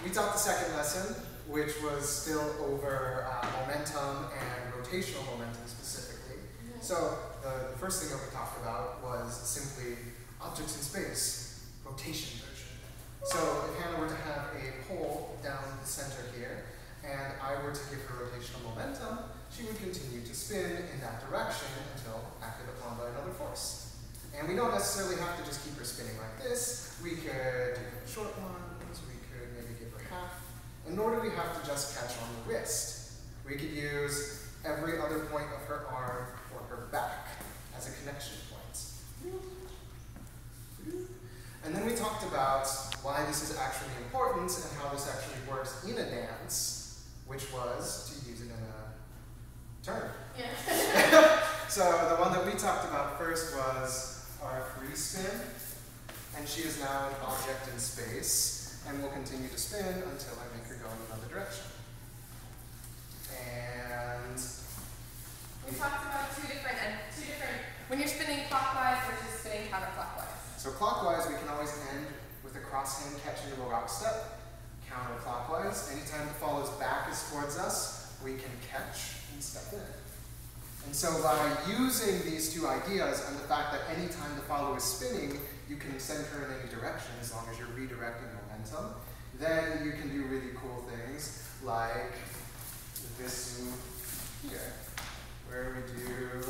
we taught the second lesson, which was still over momentum and rotational momentum specifically. So the first thing that we talked about was simply objects in space, rotation version. So if Hannah were to have a pole down the center here, and I were to give her rotational momentum, she would continue to spin in that direction until acted upon by another force. And we don't necessarily have to just keep her spinning like this. We could give her short ones, we could maybe give her half. And nor do we have to just catch on the wrist. We could use every other point of her arm or her back as a connection point. And then we talked about why this is actually important and how this actually works in a dance, which was to use it in a turn. Yeah. So the one that we talked about first was our free spin, and she is now an object in space, and will continue to spin until I make her go in another direction. And we talked about two different, when you're spinning clockwise versus spinning counterclockwise. So clockwise, we can always end with a cross hand catch into a rock step. Counterclockwise, anytime the fall is back is towards us, we can catch and step in. And so by using these two ideas and the fact that anytime the follow is spinning, you can send her in any direction as long as you're redirecting momentum, then you can do really cool things like this move here, where we do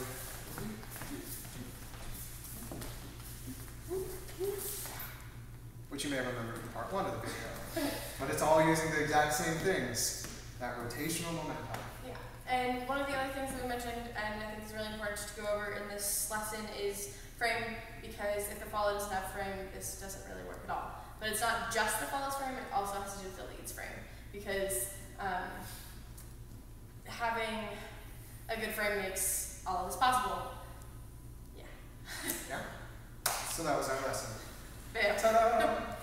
which you may remember from part 1 of the video. But it's all using the exact same things, that rotational momentum. Yeah, and one of the other things that we mentioned, and I think is really important to go over in this lesson, is frame, because if the follow doesn't have frame, this doesn't really work at all. But it's not just the follows frame, it also has to do with the leads frame, because having a good frame makes all of this possible. Yeah. Yeah. So that was our lesson. Yeah. Ta-da!